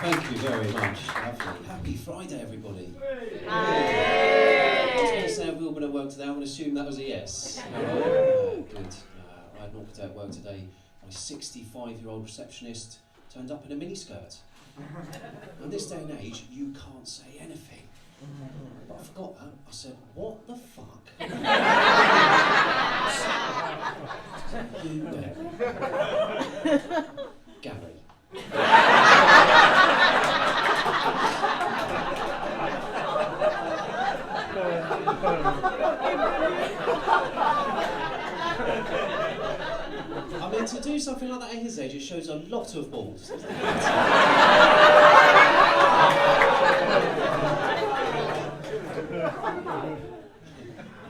Thank you very much. Lovely. Happy Friday, everybody. I was going to say, have we all been at work today? I'm going to assume that was a yes. Good. I had not been at work today. My 65-year-old receptionist turned up in a miniskirt. In this day and age, you can't say anything. But I forgot that. I said, what the fuck? You Gary. I mean, to do something like that at his age, it shows a lot of balls. I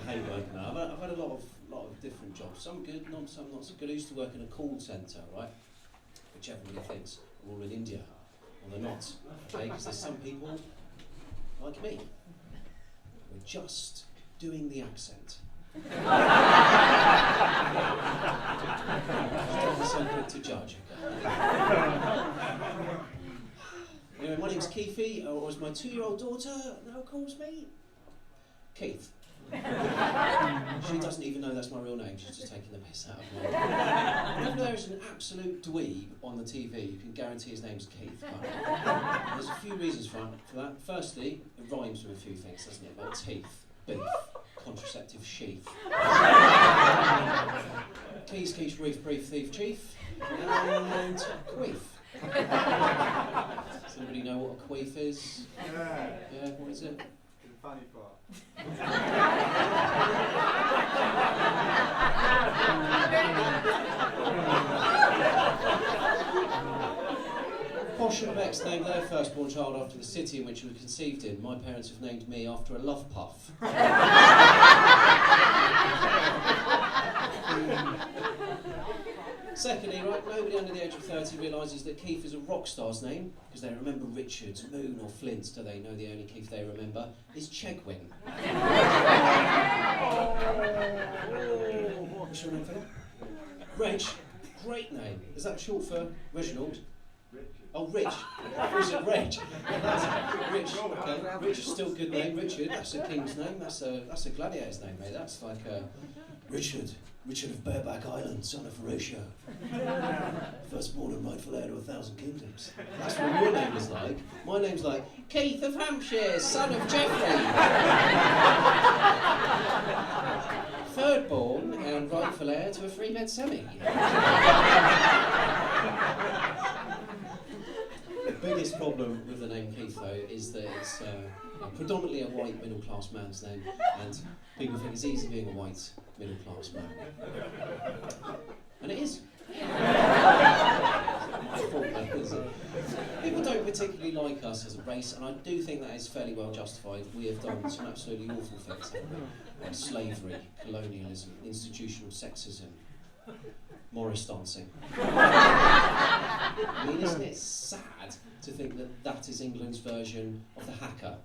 hate working now. I've had a lot of different jobs. Some good, some not so good. I used to work in a call centre, right? Which everybody thinks are all in India. Well, they're not. Okay, because there's some people like me. We're just doing the accent. So quick to judge. Anyway, my name's Keefy, or as my 2-year-old daughter now calls me, Keith. She doesn't even know that's my real name, she's just taking the piss out of me. Whenever there is an absolute dweeb on the TV, you can guarantee his name's Keith. There's a few reasons for that. Firstly, it rhymes with a few things, doesn't it? Like teeth, beef, contraceptive sheath. Keys, quiche, reef, brief, thief, chief, and queef. Does anybody know what a queef is? Yeah, what is it? The funny part. Posh and Bex named their firstborn child after the city in which he was conceived in. My parents have named me after a love puff. Secondly, right, nobody under the age of 30 realises that Keith is a rock star's name, because they remember Richard, Moon or Flint. Do they know the only Keith they remember is Chegwin? What's your name, fella? Reg? Great name. Is that short for Reginald? Oh, Rich. Is it Reg? Rich. Okay. Rich is still a good name. Richard. That's a king's name. That's a gladiator's name, mate. That's like Richard. Richard of Bareback Island, son of Horatio. Firstborn and rightful heir to 1,000 kingdoms. That's what your name is like. My name's like Keith of Hampshire, son of Geoffrey. Thirdborn and rightful heir to a 3-bed semi. The biggest problem with the name Keith, though, is that it's predominantly a white middle-class man's name, and people think it's easy being a white middle-class man. And it is. People don't particularly like us as a race, and I do think that is fairly well justified. We have done some absolutely awful things, haven't we? Like slavery, colonialism, institutional sexism, Morris dancing. I mean, isn't it sad to think that that is England's version of the haka?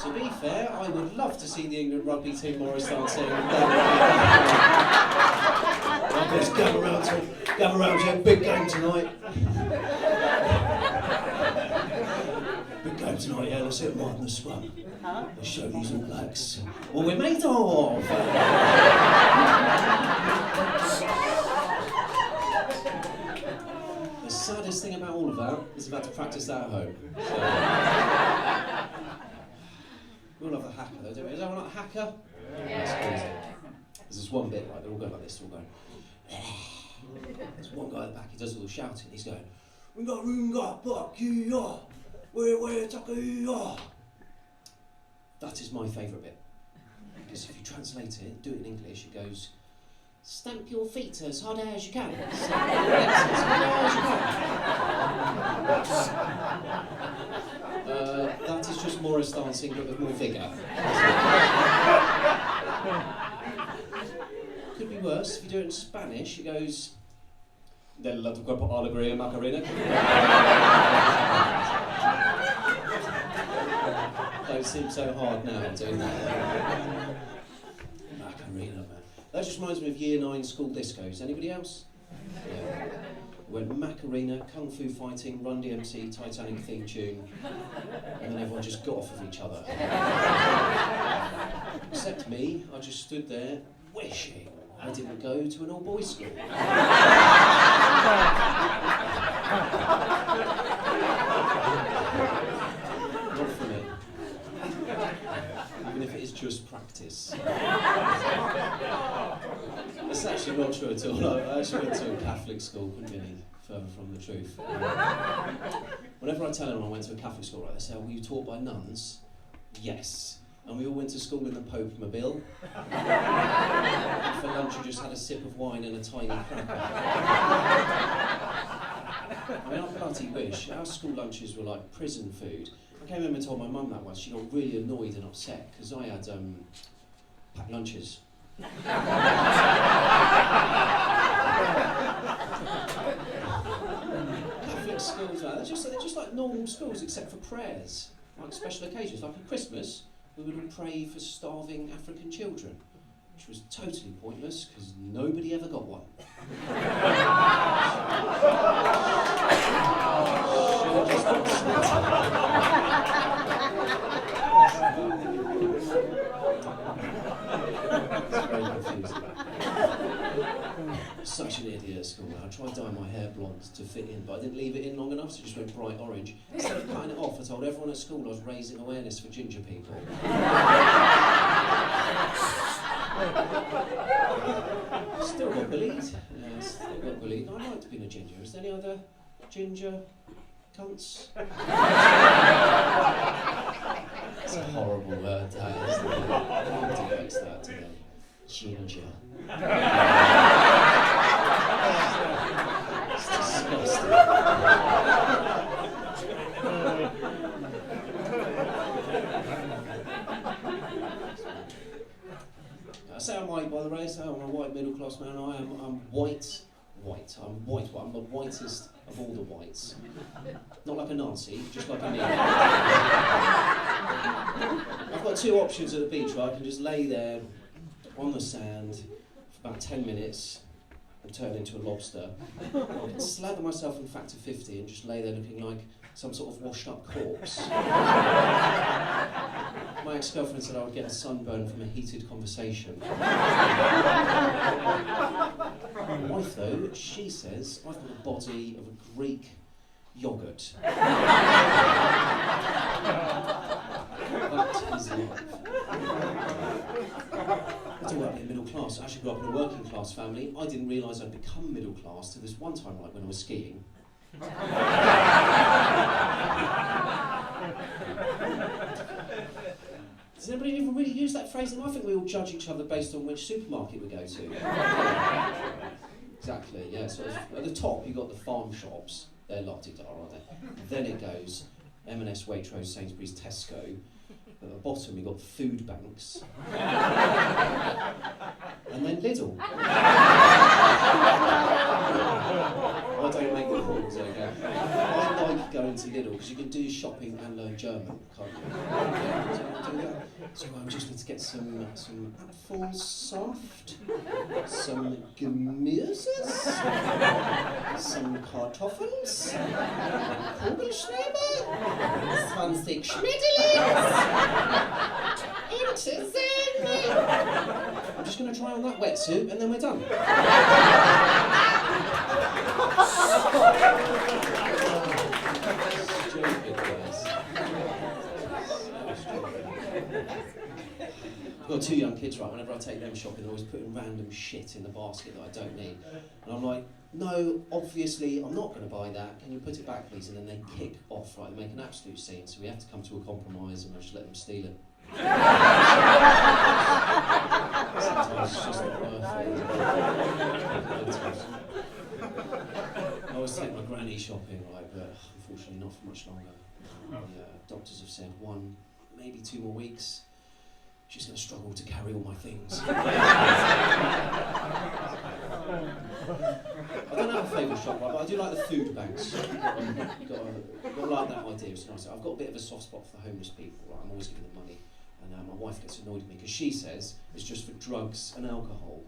To be fair, I would love to see the England rugby team Morris dancing. Let's gather around to a big game tonight. Big game tonight, yeah, let's hit them right in the scrum. Let's show these All Blacks what we're made of. The saddest thing about all of that is about to practice that at home. So, we all have a hacker though, don't we? Is everyone like a hacker? Yeah. That's crazy. There's this one bit, right, they're all going like this, they're all going. There's one guy at the back, he does all the shouting, he's going, Ringa, fuck you, where, taka you. That is my favourite bit. Because if you translate it, do it in English, it goes, stamp your feet as hard as you can. Stamp your legs as hard as you can. That is just Morris dancing, but with more vigour. Could be worse. If you do it in Spanish, it goes, Della tu cuerpo alegría Macarena. Don't seem so hard now doing that. Macarena, man. That just reminds me of Year 9 school discos. Anybody else? Yeah. went Macarena, Kung Fu Fighting, Run DMC, Titanic theme tune, and then everyone just got off of each other. Except me, I just stood there wishing I didn't go to an all-boys school. Not for me. Even if it is just practice. That's actually not true at all. I actually went to a Catholic school, couldn't be any further from the truth. Whenever I tell anyone I went to a Catholic school, right, they say, were you taught by nuns? Yes. And we all went to school in the Pope-mobile. For lunch you just had a sip of wine and a tiny cracker. I mean, I bloody wish. Our school lunches were like prison food. I came home and told my mum that once. She got really annoyed and upset because I had packed lunches. Catholic schools, they're just like normal schools except for prayers, like special occasions. Like at Christmas, we would all pray for starving African children, which was totally pointless because nobody ever got one. It's very confusing. Such an idiot at school. I tried dyeing my hair blonde to fit in, but I didn't leave it in long enough, so it just went bright orange. Instead of cutting it off, I told everyone at school I was raising awareness for ginger people. Still got bullied. Yeah, still got bullied. I liked being a ginger. Is there any other ginger cunts? It's a horrible word, that is. Nobody likes that today. Ginger. It's disgusting. I say I'm white, by the way. I say I'm a white middle-class man. I'm white. I'm white. I'm the whitest of all the whites. Not like a Nazi, just like a nigger. I've got two options at the beach, right? I can just lay there on the sand for about 10 minutes and turn into a lobster. I can slather myself in Factor 50 and just lay there looking like some sort of washed up corpse. My ex-girlfriend said I would get a sunburn from a heated conversation. My wife though, she says I've got the body of a Greek yogurt. That is life. I talk about being middle class. I actually grew up in a working class family. I didn't realise I'd become middle class till this one time, like when I was skiing. Does anybody even really use that phrase? And I think we all judge each other based on which supermarket we go to. Exactly, yeah. So at the top you've got the farm shops. They're la-di-da, aren't they? Then it goes M&S, Waitrose, Sainsbury's, Tesco. At the bottom you've got food banks. And then Lidl. I don't make the calls, okay? I like going to Lidl because you can do shopping and learn German, can't you? Yeah, do that. So I just need to get some apple soft, some Gemüses, some Kartoffeln, Kugelschreiber, 20 Schmetterlings, I'm just going to try on that wetsuit and then we're done. I've got two young kids, right? Whenever I take them shopping, they're always putting random shit in the basket that I don't need. And I'm like, no, obviously I'm not going to buy that. Can you put it back, please? And then they kick off, right? They make an absolute scene, so we have to come to a compromise and I just let them steal it. Sometimes it's just not worth it. I always take my granny shopping, right? But unfortunately not for much longer. The doctors have said 1, maybe 2 more weeks. She's going to struggle to carry all my things. I don't have a favourite shop, right, but I do like the food banks. You've got to like that idea. It's nice. I've got a bit of a soft spot for homeless people. Right? I'm always giving them money. And my wife gets annoyed with me because she says it's just for drugs and alcohol.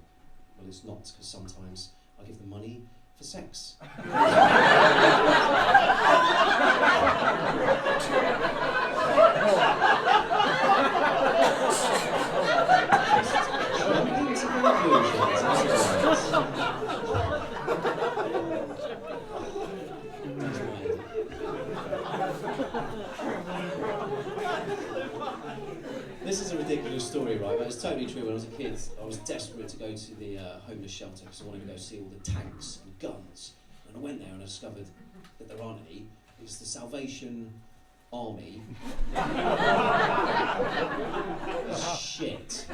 Well, it's not, because sometimes I give them money for sex. story, right? But it's totally true. When I was a kid, I was desperate to go to the homeless shelter because I wanted to go see all the tanks and guns. And I went there and I discovered that there aren't any. It's the Salvation Army. Shit. I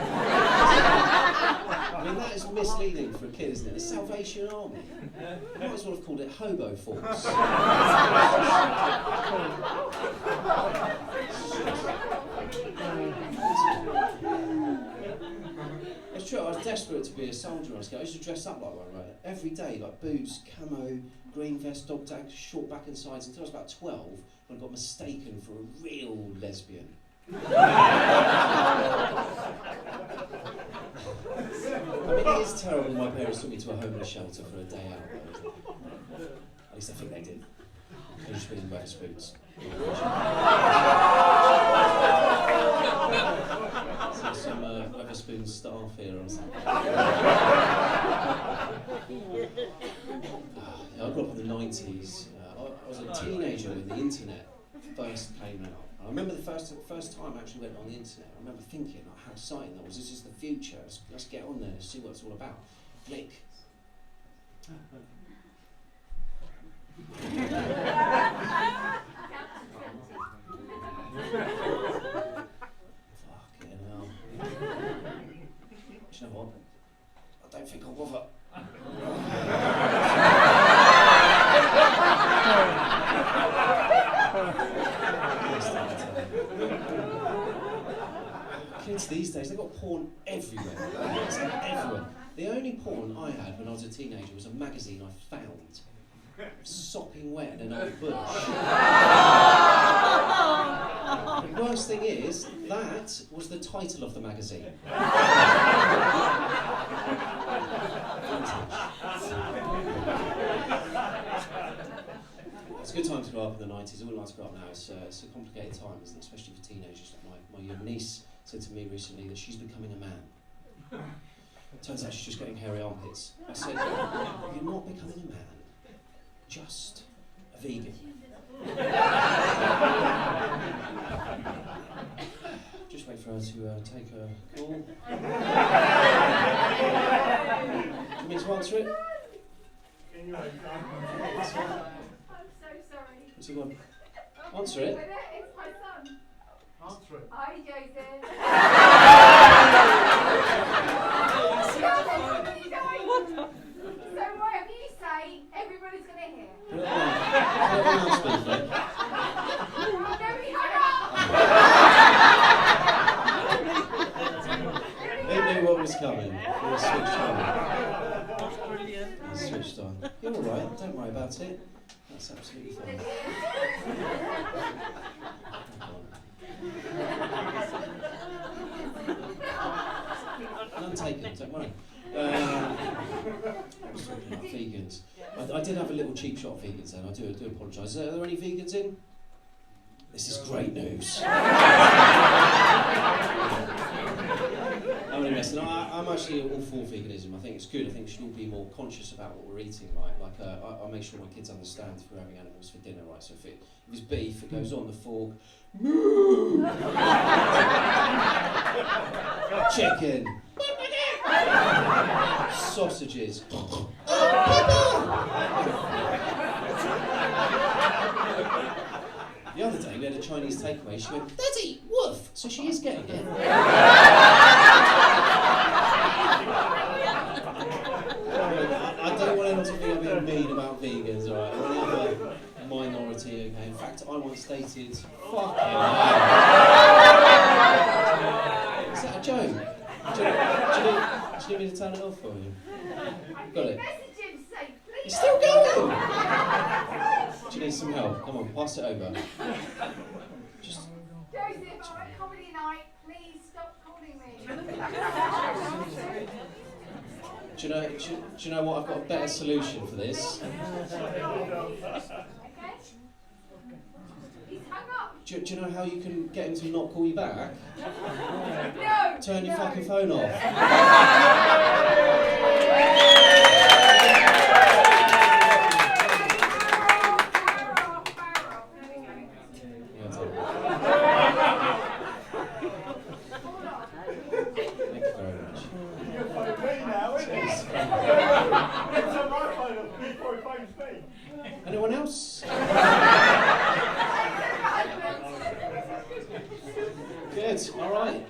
mean, that is misleading for a kid, isn't it? The Salvation Army. I might as well have called it Hobo Force. It's true, I was desperate to be a soldier when I was a kid. I used to dress up like one, right? Every day, like boots, camo, green vest, dog tag, short back and sides, until I was about 12, when I got mistaken for a real lesbian. I mean, it is terrible my parents took me to a homeless shelter for a day out. At least I think they did. They just been in Wetherspoons. So some Wetherspoons staff here or something. I grew up in the 90s. I was a teenager when the internet first came out. I remember the first time I actually went on the internet. I remember thinking, like, how exciting that was. This is the future. Let's get on there and see what it's all about. Flick. Fucking hell. Do you know what? I don't think I'll bother. Kids these days, they've got porn everywhere. It's everywhere. The only porn I had when I was a teenager was a magazine I found, sopping wet in an old bush. The worst thing is, that was the title of the magazine. It's a good time to grow up in the 90s. I wouldn't like to grow up now. It's a complicated time, isn't it? Especially for teenagers. Like my young niece said to me recently that she's becoming a man. Turns out she's just getting hairy armpits. I said, you're not becoming a man, just a vegan. Just wait for her to take a call. Do you mean to answer it? Can you I'm so sorry. What's he got? Answer it. It's my son. answer it? Hi, Jason. So whatever you say, everybody's going to hear. Put it on speaker. Oh, no, we hung up. They knew what was coming. It was switched on. It's switched on. You're alright, don't worry about it. That's absolutely fine. None taken, don't worry. I was talking about vegans. I did have a little cheap shot of vegans then, I do apologise. Are there any vegans in? This is great news. I'm only messing. I'm actually all for veganism. I think it's good. I think we should all be more conscious about what we're eating, right? Like, I make sure my kids understand if we're having animals for dinner, right? So if it's beef, it goes on the fork. Moo! Chicken. Sausages. The other day we had a Chinese takeaway. She went, "Daddy, woof!" So she is getting it. I don't want anyone to think I'm being mean about vegans, alright? Or any other minority, okay? In fact, I once stated, fucking hell. Is that a joke? Do you need me to turn it off for you? Got it? It's still going! Do you need some help? Come on, pass it over. Just... Joseph, I'm at comedy night. Please stop calling me. Do you know what? I've got a better solution for this. Okay? He's hung up. Do you know how you can get him to not call you back? No! Turn your fucking phone off. Anyone else? Good, all right.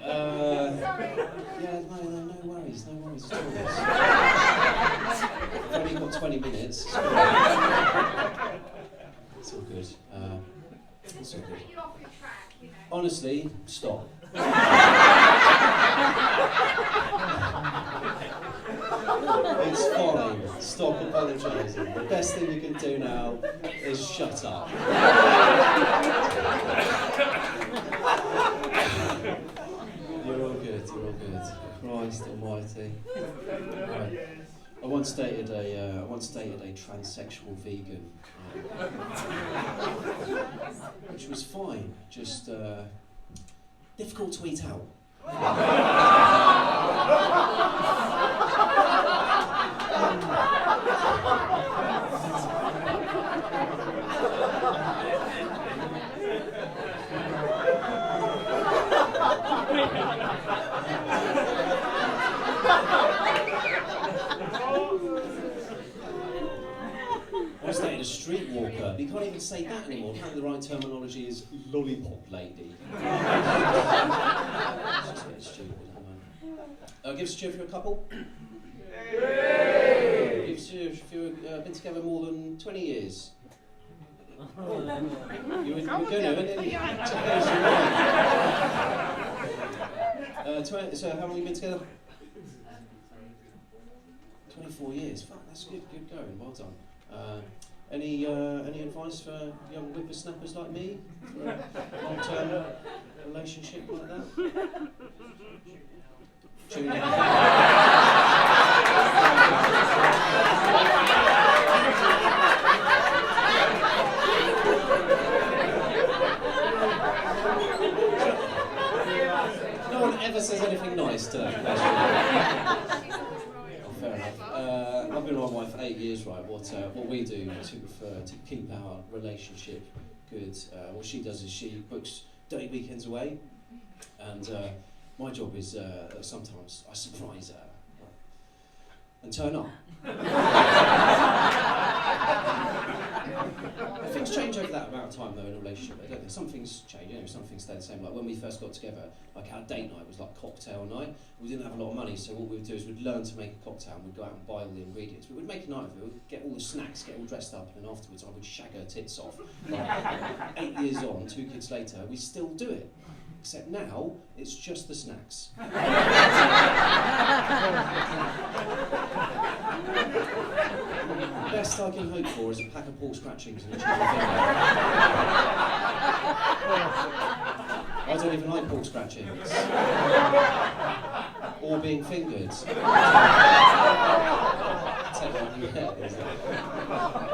Yeah, no worries at all. I've only got 20 minutes. It's all good. It's all good. Put you off your track, you know. Honestly, stop. It's fine. Stop apologising. The best thing you can do now is shut up. You're all good. Christ almighty. Right. I once dated a transsexual vegan, which was fine. Just difficult to eat out. I was dating a streetwalker, but you can't even say that anymore. Apparently the right terminology is lollipop lady. It's just a bit stupid, give Stu for a couple. Give Stu if you've been together more than 20 years. You're going to, so how long have you been together? 24 years. Fuck, that's good going. Well done. Any advice for young whippersnappers like me for a long-term relationship like that? Tune in. No one ever says anything nice to that question. Oh, fair enough. I've been with my wife for 8 years, right? What we do to keep our relationship good, what she does is she books dirty weekends away, and my job is sometimes I surprise her and turn up. Things change over that amount of time though in a relationship. I don't think some things change, some things stay the same. Like when we first got together, like our date night was like cocktail night. We didn't have a lot of money, so what we would do is we'd learn to make a cocktail and we'd go out and buy all the ingredients. We would make a night of it, we'd get all the snacks, get all dressed up, and then afterwards I would shag her tits off. Like, 8 years on, 2 kids later, we still do it. Except now, it's just the snacks. The best I can hope for is a pack of pork scratchings and a chicken finger. I don't even like pork scratchings. Or being fingered.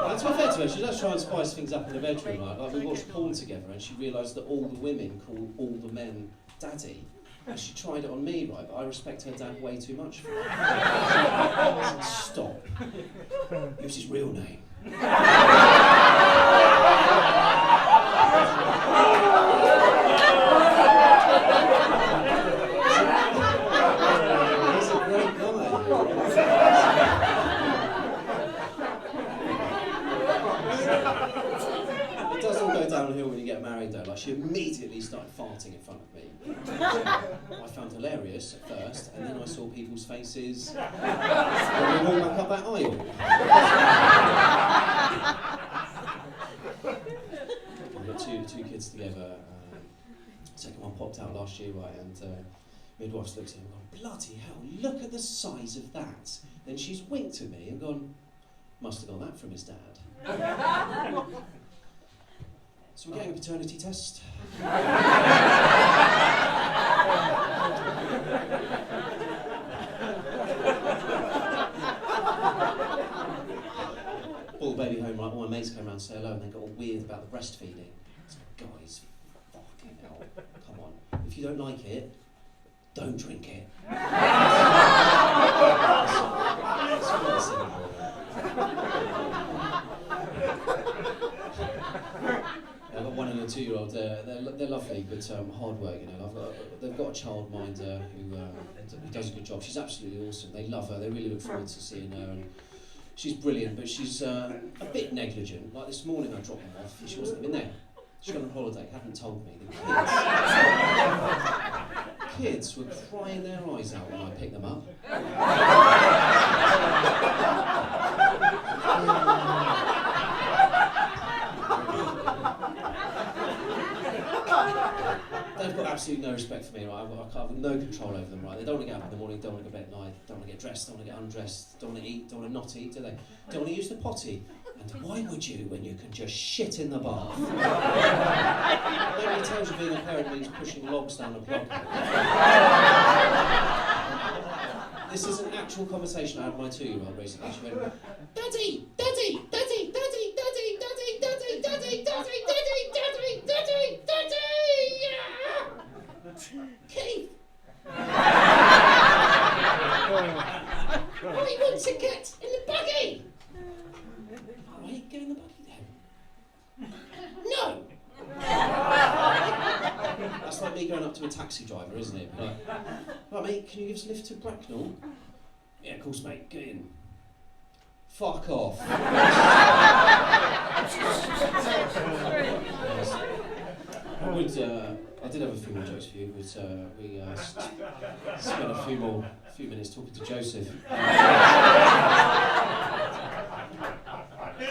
That's my fair to her, she does try and spice things up in the bedroom. Like we watched porn together and she realised that all the women call all the men daddy. And she tried it on me, right, but I respect her dad way too much for that. Stop. Use his real name. He's a great guy. It does all go downhill when you get married though. Like she immediately started farting in front of me. I found hilarious at first, and then I saw people's faces when we walked back up that aisle. We've got two kids together. Second one popped out last year, right, and midwife's looked at him and gone, bloody hell, look at the size of that. Then she's winked at me and gone, must have got that from his dad. So we're getting a paternity test. Brought the baby home, right, all my mates came around to say hello and they got all weird about the breastfeeding. So guys, fucking hell, come on. If you don't like it, don't drink it. It's really simple. I've got 1 and a 2-year-old. They're lovely, but hard work. They've got a childminder who does a good job. She's absolutely awesome. They love her. They really look forward to seeing her. And She's brilliant, but she's a bit negligent. Like this morning I dropped them off and she wasn't even there. She's gone on holiday, hadn't told me. The kids were crying their eyes out when I picked them up. They've got absolutely no respect for me, right? I've got no control over them, right? They don't want to get up in the morning, don't want to go to bed at night, don't want to get dressed, don't want to get undressed, don't want to eat, don't want to not eat, do they? Don't want to use the potty. And why would you when you can just shit in the bath? Nobody tells you being a parent means pushing logs down a plug. This is an actual conversation I had with my 2-year-old recently. She went, Daddy, Daddy, Daddy, Daddy, Daddy, Daddy, Daddy, Daddy, Daddy, Daddy, Daddy, Daddy, Daddy, Keith! I want to get in the buggy! Right, get in the buggy then. No! That's like me going up to a taxi driver, isn't it? Like, right mate, can you give us a lift to Bracknell? Yeah, of course mate, get in. Fuck off. I did have a few more jokes for you, but we spent a few minutes talking to Joseph.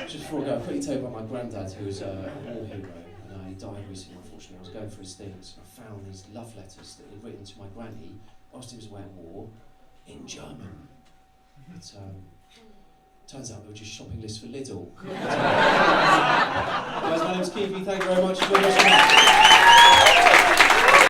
Just before I go, I'll quickly tell you about my granddad, who was a war hero, and he died recently, unfortunately. I was going for his things, and I found these love letters that he'd written to my granny whilst he was away at war, in German. But turns out they were just shopping lists for Lidl.